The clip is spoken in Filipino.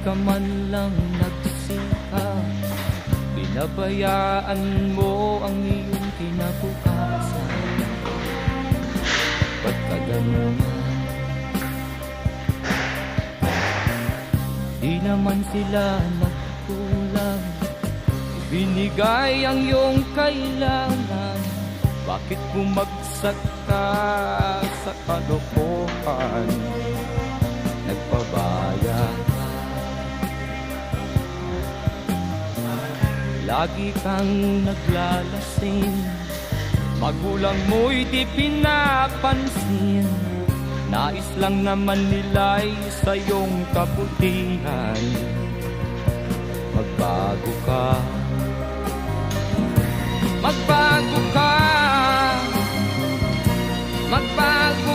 ka man lang nagsikap, pinabayaan mo ang iyong kinabukasan. Ba't ka ganun? Di naman sila nagkulang, binigay ang iyong kailangan. Bakit bumagsak ka sa kalokohan? Nagpabaya ka, lagi kang naglalasing, magulang mo'y di pinapansin. Nais lang naman nila'y sa iyong kabutihan. Magbago ka, magbago ka, magbago